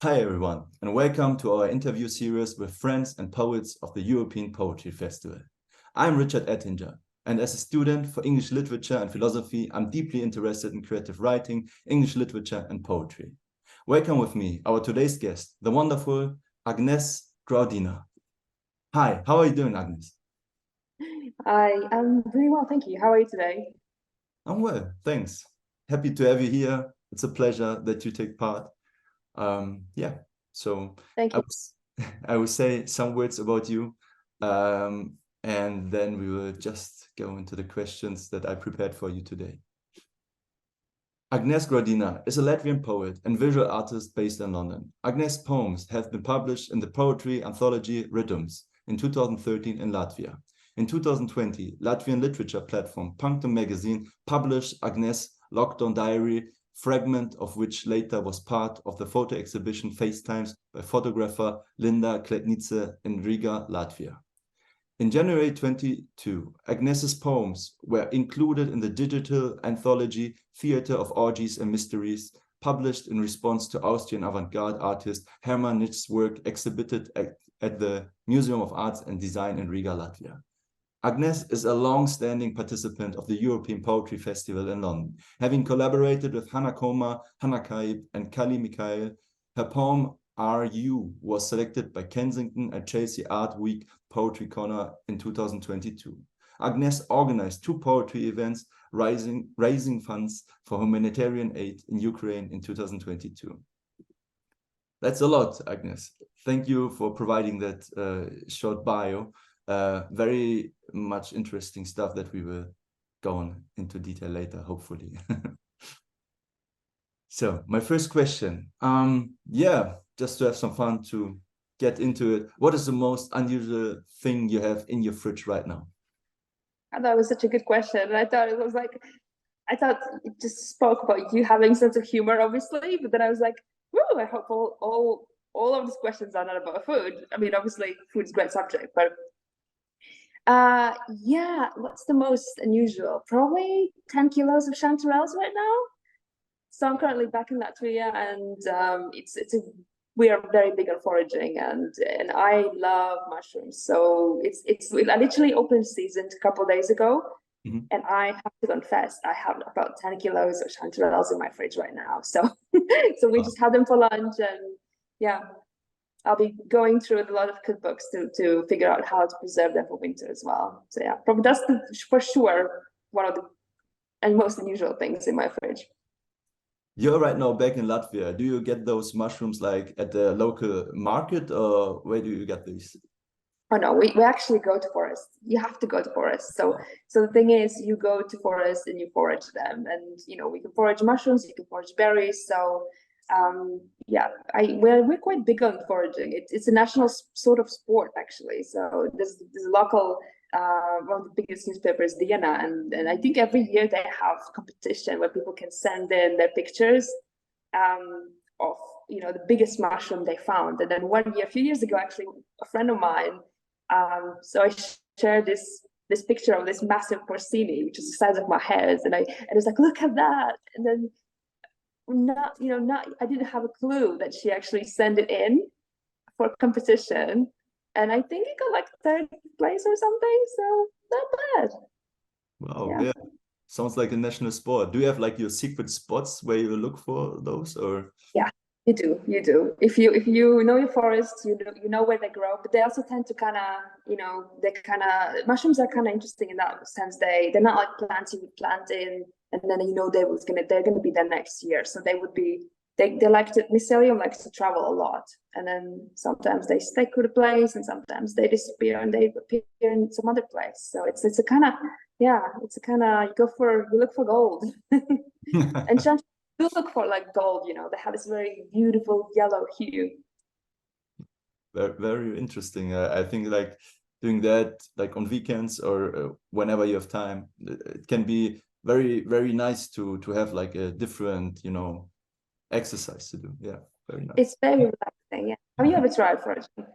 Hi everyone, and welcome to our interview series with friends and poets of the European Poetry Festival. I'm Richard Ettinger, and as a student for English literature and philosophy, I'm deeply interested in creative writing, English literature, and poetry. Welcome with me, our today's guest, the wonderful Agnese Graudiņa. Hi, how are you doing, Agnes? I am doing well, thank you. How are you today? I'm well, thanks. Happy to have you here. It's a pleasure that you take part. So Thank you. I will say some words about you, and then we will just go into the questions that I prepared for you today. Agnese Graudiņa is a Latvian poet and visual artist based in London. Agnese's poems have been published in the poetry anthology Ritums in 2013 in Latvia. In 2020, Latvian literature platform Punctum Magazine published Agnese's lockdown diary, fragment of which later was part of the photo exhibition FaceTimes by photographer Linda Klētniece in Riga, Latvia. In January 2022, Agnese's poems were included in the digital anthology Theatre of Orgies and Mysteries, published in response to Austrian avant-garde artist Hermann Nitsch's work exhibited at the Museum of Arts and Design in Riga, Latvia. Agnese is a long-standing participant of the European Poetry Festival in London. Having collaborated with Hanna Komar, Kaip and Callie Michael, her poem RU was selected by Kensington and Chelsea Art Week Poetry Corner in 2022. Agnese organized 2 poetry events, raising funds for humanitarian aid in Ukraine in 2022. That's a lot, Agnese. Thank you for providing that short bio. Very much interesting stuff that we will go on into detail later, hopefully. So my first question, just to have some fun to get into it. What is the most unusual thing you have in your fridge right now? I thought it was such a good question. And I thought it just spoke about you having a sense of humor, obviously, but then I was like, woo, I hope all of these questions are not about food. I mean, obviously food is a great subject, but what's the most unusual? Probably 10 kilos of chanterelles right now. So I'm currently back in Latvia, and we are very big on foraging, and I love mushrooms. So I literally opened season a couple of days ago, and I have to confess I have about 10 kilos of chanterelles in my fridge right now. So we just had them for lunch, and I'll be going through a lot of cookbooks to figure out how to preserve them for winter as well. So yeah, probably that's for sure one of the most unusual things in my fridge. You're right now back in Latvia. Do you get those mushrooms like at the local market, or where do you get these? Oh no, we actually go to forests. You have to go to forests. So the thing is, you go to forests and you forage them, and we can forage mushrooms, you can forage berries. So we're quite big on foraging. It's a national sort of sport, actually. So there's a local one of the biggest newspapers, Diena, and I think every year they have competition where people can send in their pictures of the biggest mushroom they found. And then one year, a few years ago, actually, a friend of mine, so I shared this picture of this massive porcini, which is the size of my head, and I was like, look at that. And then I didn't have a clue that she actually sent it in for competition, and I think it got like 3rd place or something, so not bad. Wow, yeah. Sounds like a national sport. Do you have like your secret spots where you look for those, or? Yeah, you do. If you know your forests, you know where they grow, but they also tend to mushrooms are kind of interesting in that sense. They're not like plants you would plant in, and then they're gonna be there next year. So they would be mycelium likes to travel a lot, and then sometimes they stick with a place, and sometimes they disappear and they appear in some other place. So it's a kind of you look for gold, and chanterelles do look for like gold. They have this very beautiful yellow hue. Very, very interesting. I think like doing that like on weekends or whenever you have time, it can be very, very nice to have like a different exercise to do. Yeah, very nice. It's very relaxing. Yeah. Have you ever tried foraging?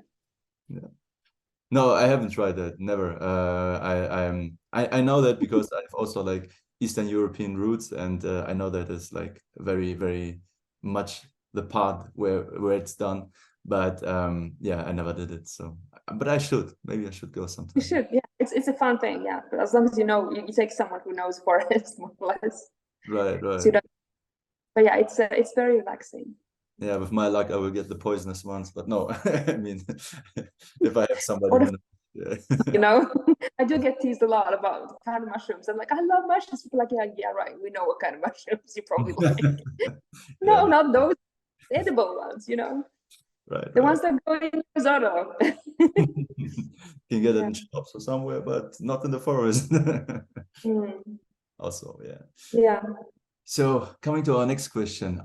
Yeah. No, I haven't tried that. Never. I know that because I've also like Eastern European roots, and I know that it's like very, very much the part where it's done. But yeah, I never did it. So, but I should. Maybe I should go sometime. You should. Yeah, it's a fun thing. Yeah, but as long as you know, you take someone who knows forests more or less. Right. So but yeah, it's very relaxing. Yeah, with my luck, I will get the poisonous ones. But no, I mean, if I have somebody, yeah. You know, I do get teased a lot about the kind of mushrooms. I'm like, I love mushrooms. People are like, yeah, right. We know what kind of mushrooms you probably like. No, not those edible ones. You know, right. The ones that go in risotto. Can get it in shops or somewhere, but not in the forest. Also, yeah. Yeah. So coming to our next question,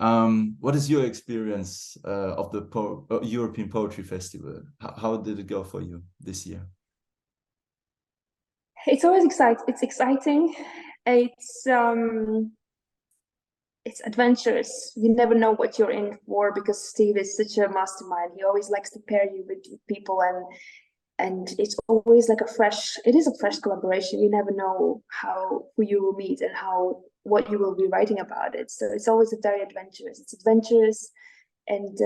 what is your experience of the European Poetry Festival? How did it go for you this year? It's always exciting. It's exciting. It's adventurous. You never know what you're in for because Steve is such a mastermind. He always likes to pair you with people, and it's always like it is a fresh collaboration. You never know who you will meet and what you will be writing about it. So it's always very adventurous. It's adventurous, and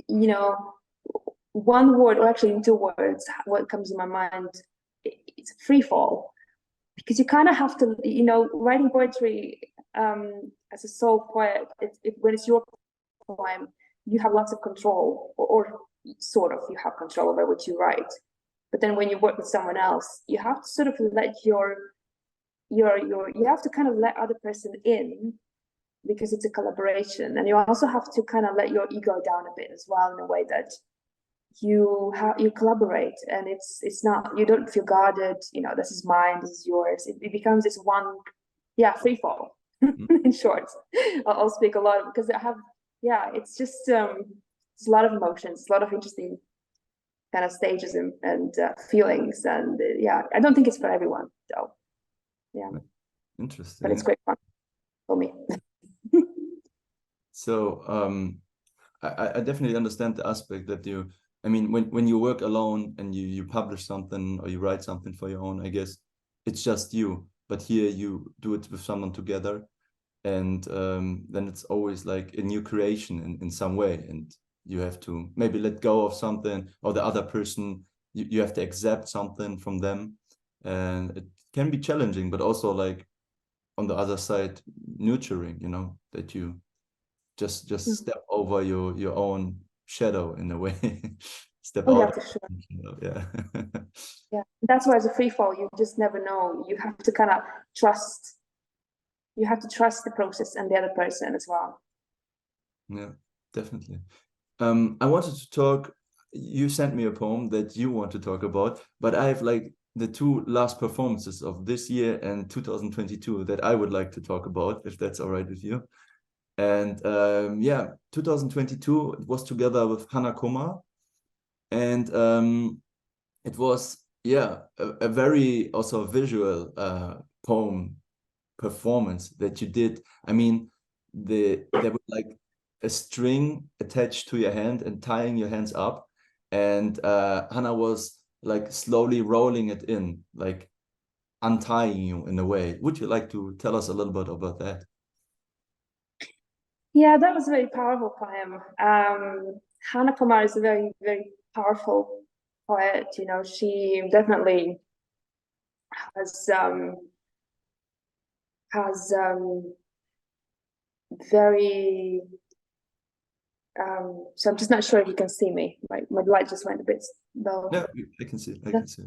you know, one word, or actually in two words, what comes in my mind, it's free fall, because you kind of have to, writing poetry as a sole poet, when it's your poem, you have lots of control, or sort of, you have control over what you write. But then when you work with someone else, you have to sort of let you have to kind of let other person in, because it's a collaboration, and you also have to kind of let your ego down a bit as well, in a way that you collaborate, and it's not, you don't feel guarded, this is mine, this is yours. It becomes this one, free fall. In short, I'll speak a lot, because it's just it's a lot of emotions, a lot of interesting kind of stages and feelings, and I don't think it's for everyone though. Interesting. But it's great fun for me. So I definitely understand the aspect that when you work alone and you publish something or you write something for your own, I guess it's just you. But here you do it with someone together, and then it's always like a new creation in some way, and you have to maybe let go of something, or the other person, you have to accept something from them, and it can be challenging, but also like on the other side nurturing, that you just step over your own shadow in a way. Step out. For sure. Yeah, that's why as a free fall, you just never know. You have to kind of trust. You have to trust the process and the other person as well. Yeah, definitely. I wanted to talk. You sent me a poem that you want to talk about, but I have like the two last performances of this year and 2022 that I would like to talk about, if that's all right with you. And 2022, it was together with Hanna Komar, and it was a very also visual poem performance that you did. I mean, there was like a string attached to your hand and tying your hands up, and Hanna was like slowly rolling it in, like untying you in a way. Would you like to tell us a little bit about that? Yeah, that was a very powerful poem. Hanna Komar is a very, very powerful poet. She definitely has very so I'm just not sure if you can see me. My light just went a bit low. Yeah, I can see. I can see.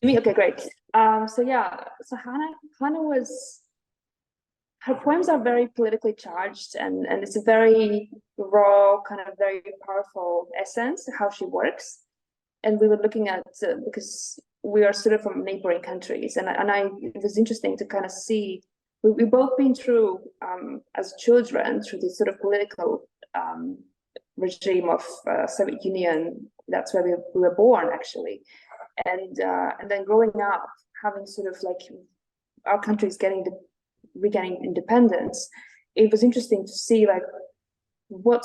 Me? Okay, great. So Hanna was, her poems are very politically charged, and it's a very raw, kind of very powerful essence, how she works. And we were looking at, because we are sort of from neighboring countries, and it was interesting to kind of see, we've both been through, as children, through this sort of political regime of Soviet Union. That's where we were born, actually. And then growing up, having sort of like our countries regaining independence, it was interesting to see like what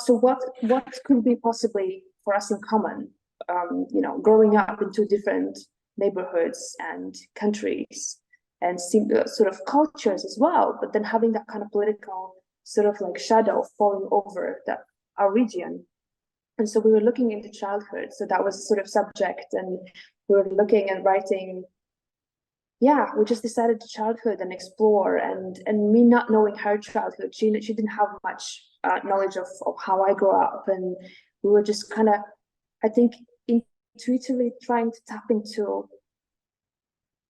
could be possibly for us in common, growing up in two different neighborhoods and countries, and sort of cultures as well, but then having that kind of political sort of like shadow falling over that our region. And so we were looking into childhood. So that was sort of subject, and we were looking and writing. Yeah, we just decided to childhood and explore, and me not knowing her childhood, she didn't have much knowledge of how I grew up, and we were just kind of, I think, intuitively trying to tap into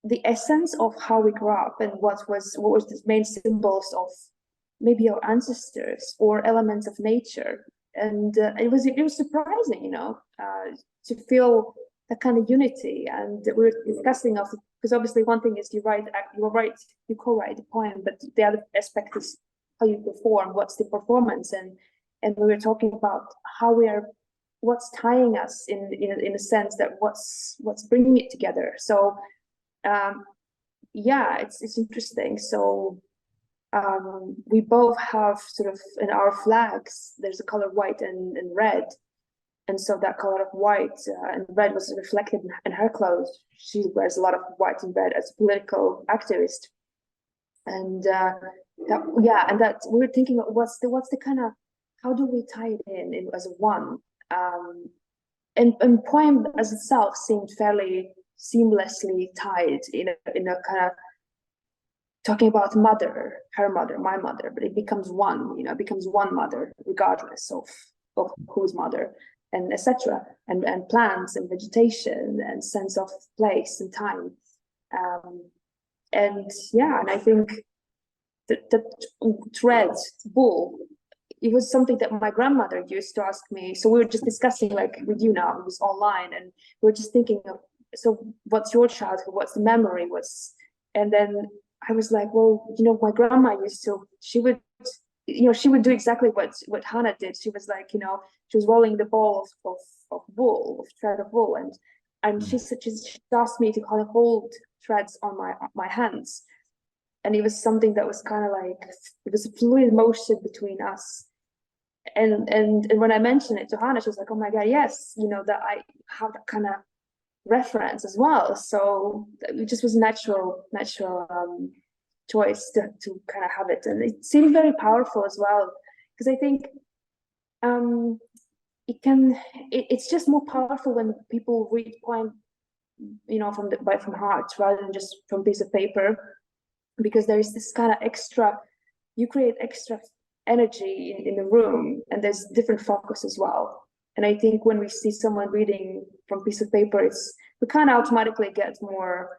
the essence of how we grew up and what was the main symbols of maybe our ancestors or elements of nature. And it was surprising, you know, to feel that kind of unity. And we were discussing of, because obviously one thing is you co-write the poem, but the other aspect is how you perform, what's the performance. And we were talking about what's tying us in a sense, that what's bringing it together. So yeah, it's interesting. So we both have sort of in our flags, there's a color white and red. And so that color of white and red was reflected in her clothes. She wears a lot of white and red as a political activist. And that we were thinking, what's the kind of, how do we tie it in as one? And poem as itself seemed fairly seamlessly tied in a kind of talking about mother, her mother, my mother, but it becomes one, you know, it becomes one mother, regardless of whose mother, and etc. And plants and vegetation and sense of place and time. And yeah, and I think that thread, wool, it was something that my grandmother used to ask me. So we were just discussing, like with you now, it was online, and we were just thinking of, so what's your childhood? What's the memory? And then I was like, well, you know, my grandma she would do exactly what Hanna did. She was like, you know, she was rolling the ball of wool, of thread of wool, and she asked me to kind of hold threads on my hands. And it was something that was kind of like, it was a fluid motion between us. And when I mentioned it to Hanna, she was like, oh my God, yes, you know, that I have that kind of reference as well. So it just was natural choice to kind of have it. And it seemed very powerful as well, because I think it's just more powerful when people read poem, you know, from heart rather than just from piece of paper, because there is this kind of you create extra energy in the room, and there's different focus as well. And I think when we see someone reading from piece of paper, we kind of automatically get more,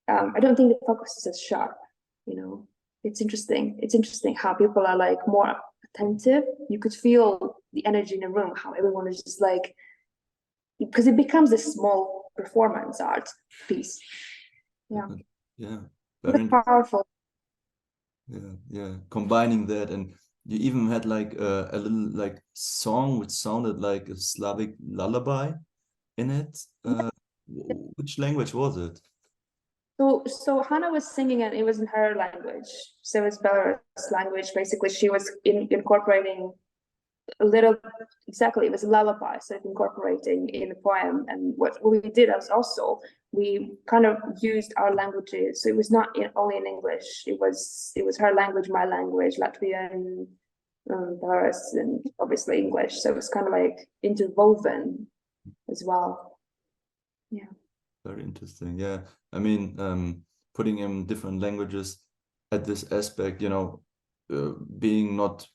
I don't think the focus is as sharp, you know. It's interesting how people are like more attentive. You could feel the energy in the room, how everyone is just like, because it becomes a small performance art piece. Yeah, very powerful. Yeah, combining that, and you even had like a little like song which sounded like a Slavic lullaby in it. Which language was it? So Hanna was singing, and it was in her language. So it's Belarus language. Basically, she was incorporating a little, exactly, it was a lullaby, so incorporating in the poem. And what we did was also, we kind of used our languages. So it was not only in English. It was her language, my language, Latvian, Belarus, and obviously English. So it was kind of like interwoven as well. Yeah. Very interesting. Yeah, I mean, putting in different languages at this aspect, you know, being not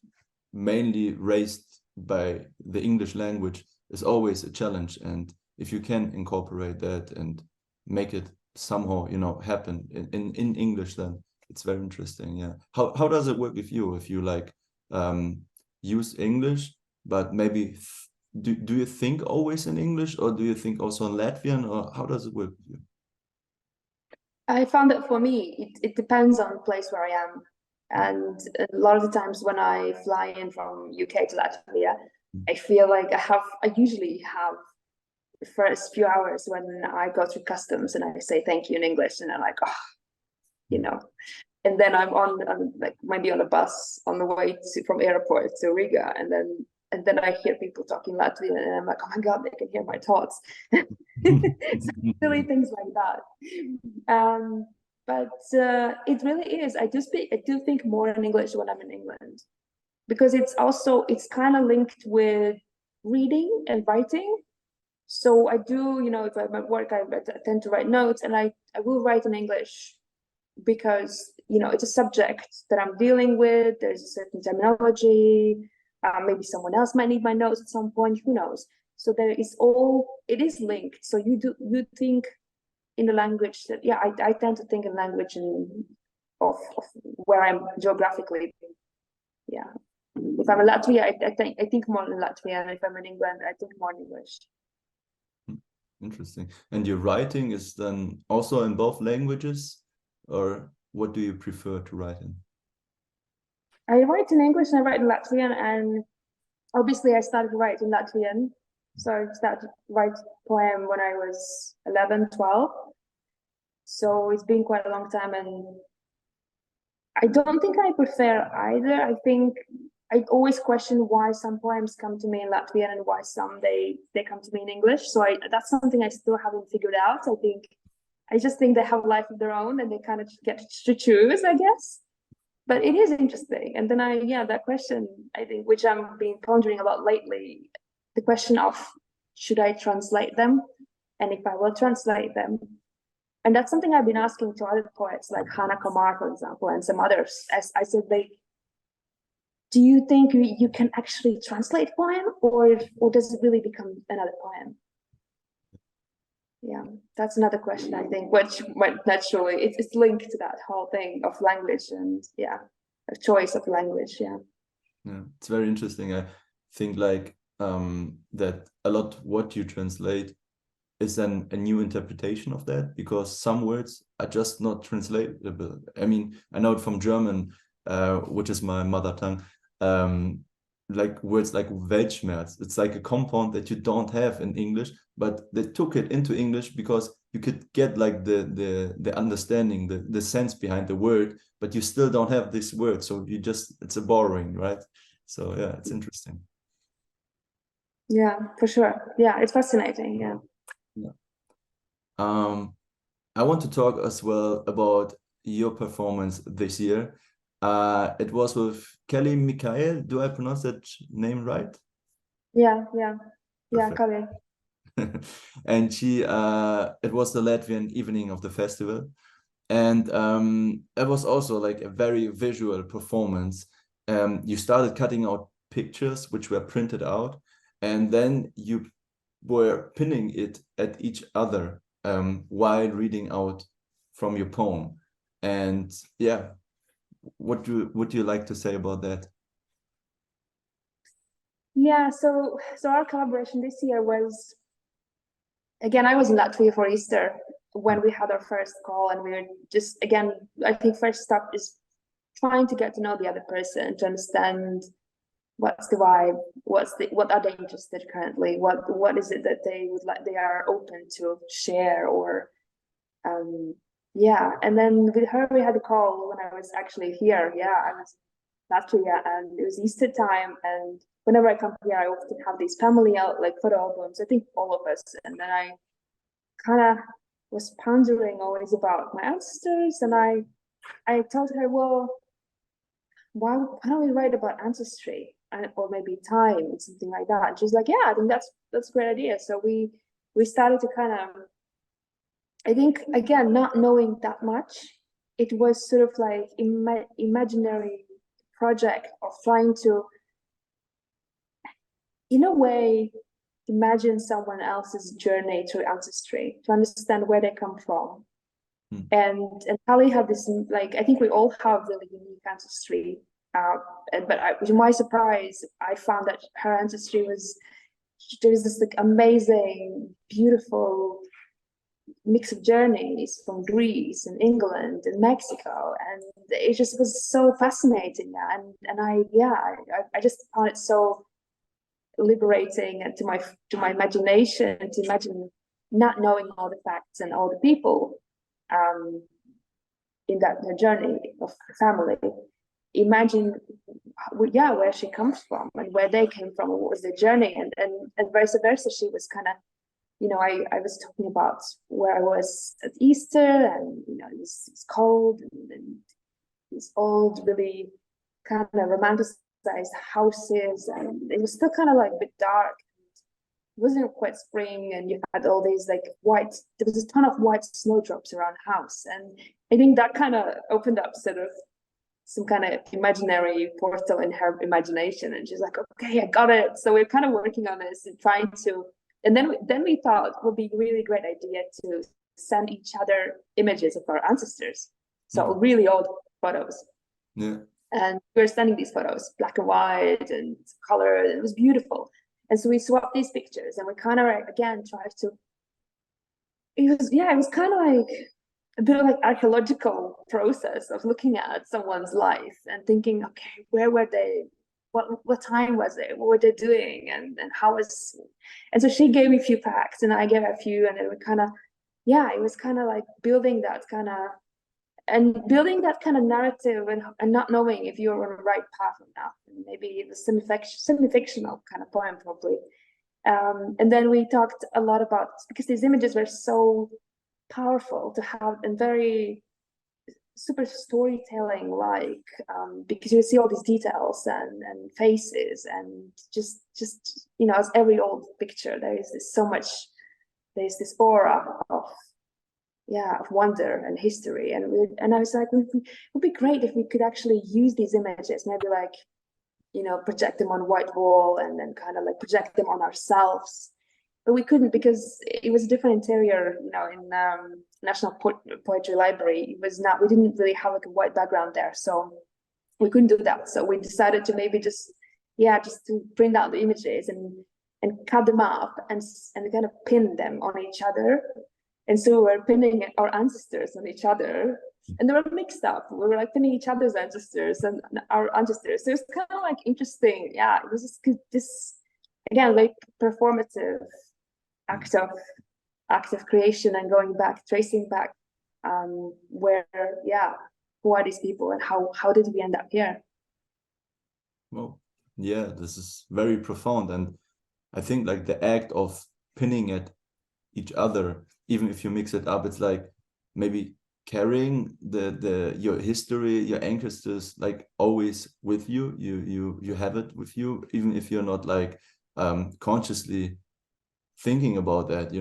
mainly raised by the English language is always a challenge. And if you can incorporate that and make it somehow, you know, happen in English, then it's very interesting. Yeah. How does it work with you if you like use English, but maybe do you think always in English, or do you think also in Latvian, or how does it work with you? I found that for me, it depends on the place where I am. And a lot of the times when I fly in from UK to Latvia, I feel like I usually have the first few hours when I go through customs and I say thank you in English, and I'm like, oh, you know. And then I'm like maybe on a bus on the way from airport to Riga, and then I hear people talking Latvian, and I'm like, oh my God, they can hear my thoughts. Silly things like that. But it really is. I do think more in English when I'm in England. because it's kind of linked with reading and writing. So I do, if I'm at work, I tend to write notes, and I will write in English because, it's a subject that I'm dealing with. There's a certain terminology. Maybe someone else might need my notes at some point, who knows? So it is linked. So you think in the language that, I tend to think in language of where I'm geographically. Yeah. If I'm in Latvia, I think more in Latvian. If I'm in England, I think more in English. Interesting. And your writing is then also in both languages, or what do you prefer to write in? I write in English and I write in Latvian, and obviously I started writing Latvian. So I started to write poem when I was 11, 12. So it's been quite a long time, and I don't think I prefer either. I think I always question why some poems come to me in Latvian and why some they come to me in English. So that's something I still haven't figured out. I just think they have a life of their own, and they kind of get to choose, I guess. But it is interesting. And then that question, I think, which I'm been pondering a lot lately, the question of, should I translate them? And if I will translate them, and that's something I've been asking to other poets like Hanna Komar, for example, and some others. As I said, do you think you can actually translate poem, or does it really become another poem? Yeah, that's another question, I think, which naturally it's linked to that whole thing of language and a choice of language. Yeah, it's very interesting. I think that a lot what you translate is then a new interpretation of that, because some words are just not translatable. I mean, I know it from German, which is my mother tongue. Like words like Weltschmerz, it's like a compound that you don't have in English, but they took it into English because you could get like the understanding, the sense behind the word, but you still don't have this word, so it's a borrowing, right? So yeah, it's interesting. Yeah, for sure. Yeah, it's fascinating. Yeah. I want to talk as well about your performance this year. It was with Callie Michael. Do I pronounce that name right? Yeah, Callie. And it was the Latvian evening of the festival, and it was also like a very visual performance. You started cutting out pictures which were printed out, and then you were pinning it at each other while reading out from your poem. And what would you like to say about that? Yeah, so our collaboration this year was, again, I was in Latvia for Easter when we had our first call, and we were just, again, I think first step is trying to get to know the other person, to understand what's the vibe, what are they interested currently, what is it that they would like, they are open to share, or and then with her we had a call when I was actually here. I was in Latvia, and it was Easter time, and whenever I come here I often have these family like photo albums, I think all of us, and then I kind of was pondering always about my ancestors, and I told her, well, why don't we write about ancestry, or maybe time and something like that? And she's like, yeah, I think that's a great idea. So we started to kind of, I think, again, not knowing that much, it was sort of like imaginary project of trying to, in a way, imagine someone else's journey through ancestry, to understand where they come from. And Callie had this, like, I think we all have really unique ancestry, but to my surprise, I found that her ancestry there was this like amazing, beautiful mix of journeys from Greece and England and Mexico, and it just was so fascinating. And I just found it so liberating, and to my imagination, to imagine not knowing all the facts and all the people in that journey of the family. Imagine where she comes from and where they came from, and what was their journey, and vice versa. She was kind of, I was talking about where I was at Easter, and it's cold, and this old, really kind of romanticized sized houses, and it was still kind of like a bit dark. It wasn't quite spring, and you had all these like white, there was a ton of white snowdrops around the house. And I think that kind of opened up sort of some kind of imaginary portal in her imagination. And she's like, okay, I got it. So we're kind of working on this and trying to, and then we thought it would be a really great idea to send each other images of our ancestors. So really old photos. Yeah. And we were sending these photos, black and white and color, and it was beautiful. And so we swapped these pictures, and we kind of again tried to. It was kind of like a bit of like archaeological process of looking at someone's life and thinking, okay, where were they? What time was it? What were they doing? And how was? And so she gave me a few facts, and I gave her a few, and then we kind of, it was kind of like building that kind of. And building that kind of narrative and not knowing if you're on the right path or not. And maybe the semi-fictional kind of poem, probably. And then we talked a lot about, because these images were so powerful to have, and very super storytelling like, because you see all these details and faces, and just as every old picture, there's this aura of wonder and history. And I was like, it would be great if we could actually use these images, maybe like, project them on a white wall and then kind of like project them on ourselves. But we couldn't, because it was a different interior, in National Poetry Library. We didn't really have like a white background there. So we couldn't do that. So we decided to maybe just to print out the images and cut them up and kind of pin them on each other. And so we were pinning our ancestors on each other, and they were mixed up. We were like pinning each other's ancestors and our ancestors. So it was kind of like interesting. Yeah, it was just this, again, like performative act of creation and going back, tracing back, who are these people and how did we end up here? Well, yeah, this is very profound. And I think like the act of pinning at each other, even if you mix it up, it's like maybe carrying your history, your ancestors, like always with you. You have it with you, even if you're not like consciously thinking about that,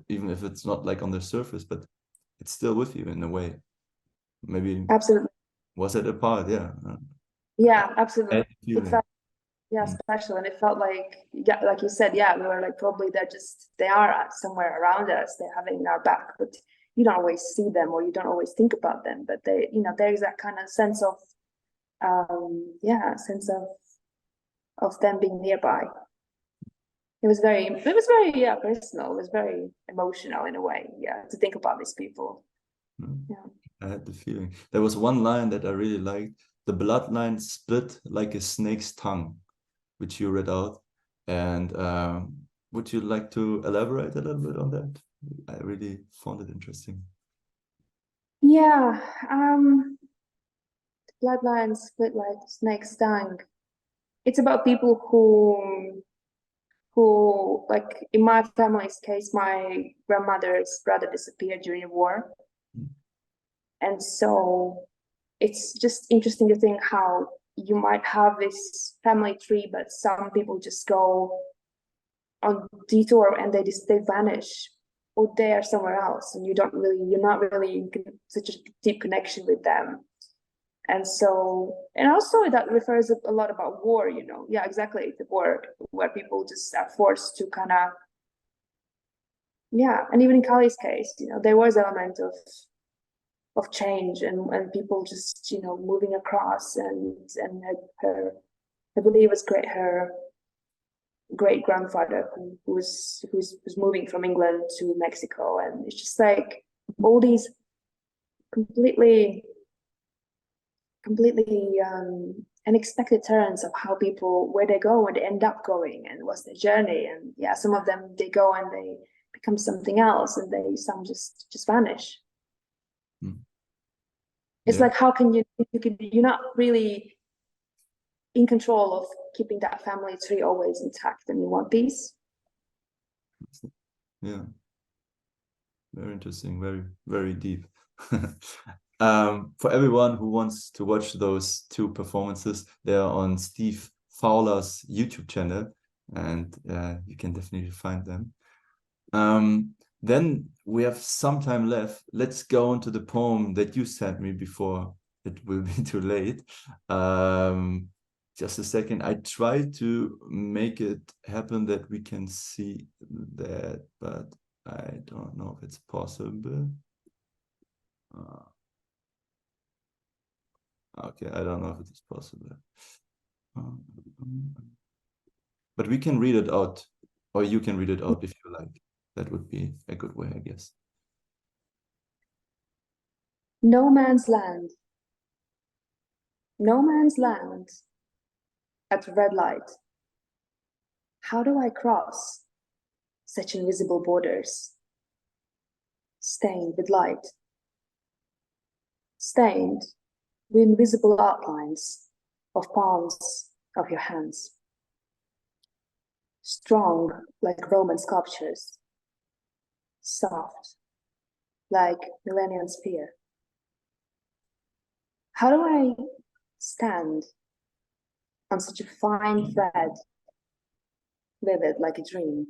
even if it's not like on the surface, but it's still with you in a way. Maybe absolutely was it a part? Yeah, absolutely. It felt, Mm. special, and it felt like, like you said, we were like, probably they are somewhere around us, they're having our back, but you don't always see them, or you don't always think about them, but they, there's that kind of sense of of them being nearby. It was very personal. It was very emotional in a way, to think about these people. I had the feeling. There was one line that I really liked: the bloodline split like a snake's tongue, which you read out. And would you like to elaborate a little bit on that? I really found it interesting. Yeah, bloodline split like a snake's tongue. It's about people who, like in my family's case, my grandmother's brother disappeared during the war. And so it's just interesting to think how you might have this family tree, but some people just go on detour and they vanish, or they are somewhere else, and you're not really in such a deep connection with them. And so, and also that refers a lot about war, exactly, the war, where people just are forced to kind of, and even in Callie's case, there was an element of change and people just, moving across, and her, I believe it was her great grandfather who was moving from England to Mexico, and it's just like all these completely unexpected turns of how people, where they go, where they end up going, and what's their journey. And some of them, they go and they become something else, and some just vanish. It's like, how can you're not really in control of keeping that family tree always intact and in one piece. Yeah, very interesting, very, very deep. For everyone who wants to watch those two performances, they are on Steve Fowler's YouTube channel, and you can definitely find them. Then we have some time left. Let's go on to the poem that you sent me before it will be too late. Just a second. I tried to make it happen that we can see that, but I don't know if it's possible. Okay, I don't know if it is possible. But we can read it out, or you can read it out if you like. That would be a good way, I guess. No man's land. No man's land at red light. How do I cross such invisible borders? Stained with light. Stained with invisible outlines of palms of your hands. Strong like Roman sculptures. Soft like millennium spear. How do I stand on such a fine thread, vivid like a dream?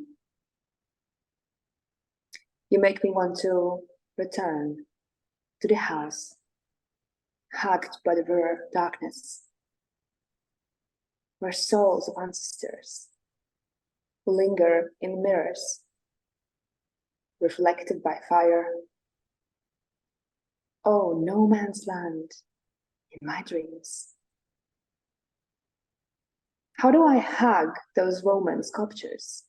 You make me want to return to the house, hacked by the rare darkness, where souls of ancestors linger in mirrors, reflected by fire. Oh, no man's land in my dreams. How do I hug those Roman sculptures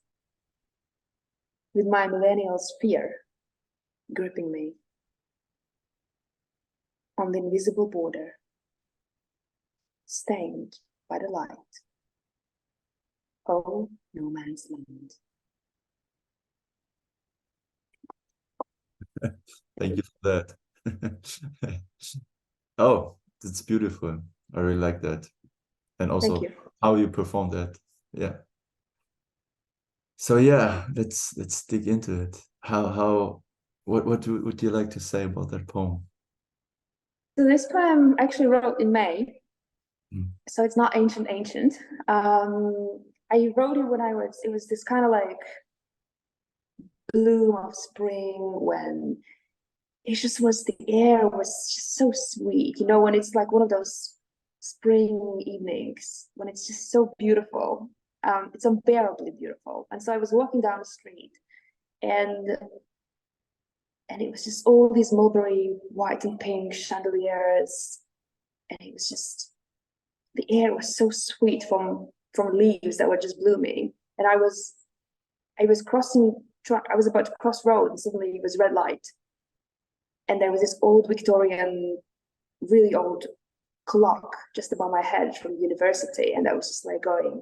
with my millennial spear gripping me on the invisible border, stained by the light? Oh, no man's land. Thank you for that. Oh, that's beautiful. I really like that. And also how you perform that. Yeah. So yeah, let's dig into it. What would you like to say about that poem? So this poem actually wrote in May. So it's not ancient. I wrote it when it was this kind of like bloom of spring, when it just was, the air was just so sweet, you know, when it's like one of those spring evenings, when it's just so beautiful. It's unbearably beautiful. And so I was walking down the street, and it was just all these mulberry white and pink chandeliers, and it was just, the air was so sweet from leaves that were just blooming. And I was about to cross road, and suddenly it was red light, and there was this old Victorian, really old clock just above my head from university, and I was just like going,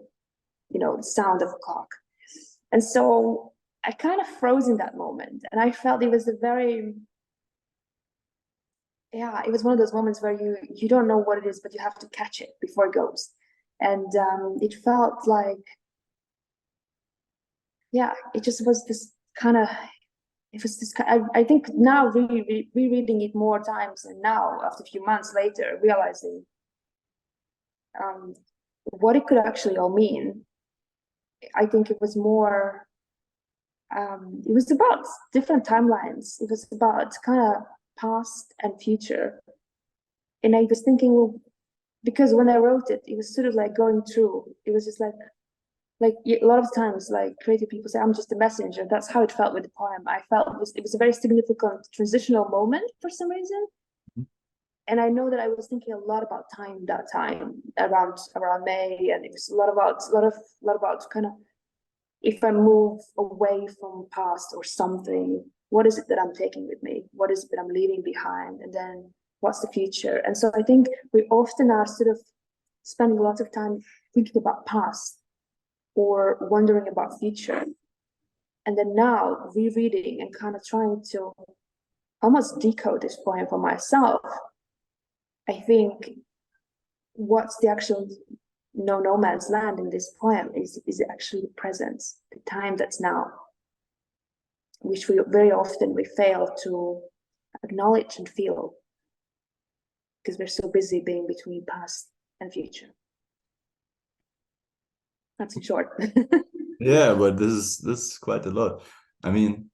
you know, the sound of a clock. And so I kind of froze in that moment, and I felt it was it was one of those moments where you don't know what it is, but you have to catch it before it goes. And it felt like, it just was this kind of, I think now rereading it more times, and now after a few months later, realizing what it could actually all mean. I think it was more, it was about different timelines. It was about kind of past and future. And I was thinking, well, because when I wrote it, it was sort of like going through, it was just like a lot of times, like creative people say, I'm just a messenger. That's how it felt with the poem. I felt it was a very significant transitional moment for some reason. And I know that I was thinking a lot about time that time, around May, and it was a lot about kind of, if I move away from past or something, what is it that I'm taking with me? What is it that I'm leaving behind? And then what's the future? And so I think we often are sort of spending a lot of time thinking about past or wondering about future. And then now rereading and kind of trying to almost decode this poem for myself, I think what's the actual no man's land in this poem is actually the present, the time that's now, which we very often fail to acknowledge and feel. because we're so busy being between past and future. That's in short. Yeah, but this is quite a lot. I mean,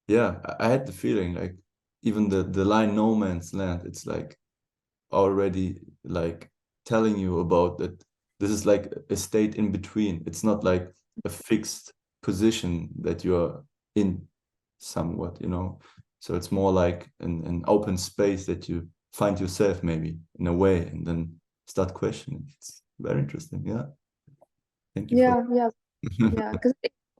yeah, I had the feeling like even the line "no man's land," it's like already like telling you about that this is like a state in between. It's not like a fixed position that you're in somewhat, you know. So it's more like an open space that you find yourself maybe in a way, and then start questioning. It's very interesting. Yeah. Thank you. Yeah, because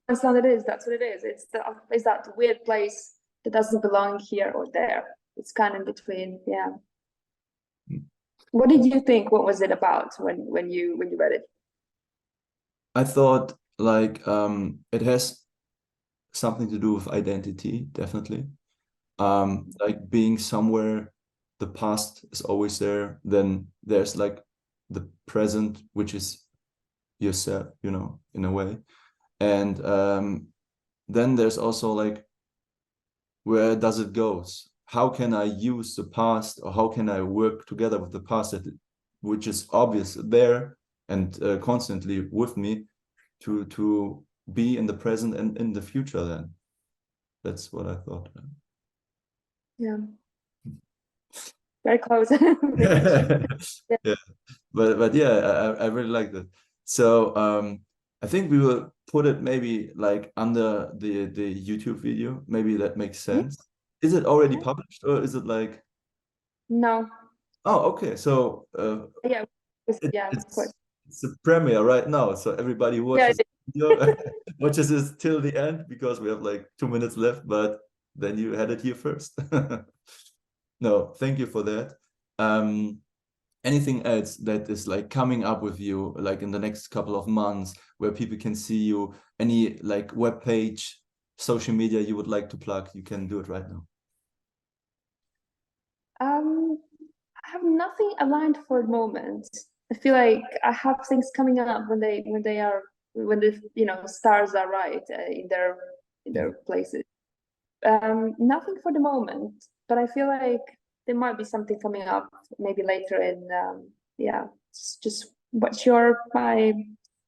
that's what it is. That's what it is. It's that weird place that doesn't belong here or there. It's kind of in between. Yeah. What did you think? What was it about when you read it? I thought like it has something to do with identity, definitely. Like being somewhere, the past is always there. Then there's like the present, which is yourself, you know, in a way. And then there's also like, where does it goes? How can I use the past, or how can I work together with the past, which is obvious there and constantly with me, to be in the present and in the future. Then that's what I thought. Yeah. Very close. Yeah, but yeah, I really like that. So I think we will put it maybe like under the YouTube video. Maybe that makes sense. Is it already published, or is it like? No. Oh, okay. So Yeah. Of course. it's a premiere right now. So everybody watches video, watches this till the end, because we have like 2 minutes left. But then you had it here first. No, thank you for that. Anything else that is like coming up with you, like in the next couple of months, where people can see you? Any like web page, social media you would like to plug? You can do it right now. I have nothing aligned for the moment. I feel like I have things coming up when the stars are right in their places. Nothing for the moment, but I feel like there might be something coming up maybe later in just watch my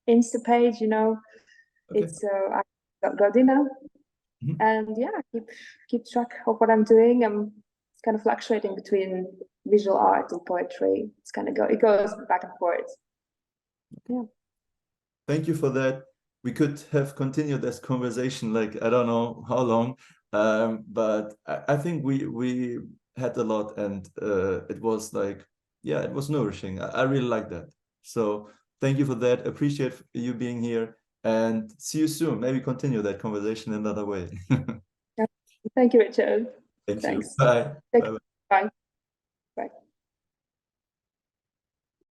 Insta page, you know. Okay. It's Graudin, and yeah, keep track of what I'm doing. I'm kind of fluctuating between visual art and poetry. It goes back and forth. Yeah. Thank you for that. We could have continued this conversation like I don't know how long, but I think we had a lot, and it was like, yeah, it was nourishing. I really like that. So thank you for that. Appreciate you being here, and see you soon. Maybe continue that conversation in another way. Thank you, Richard. Thanks. Thanks. Bye. Bye. Bye.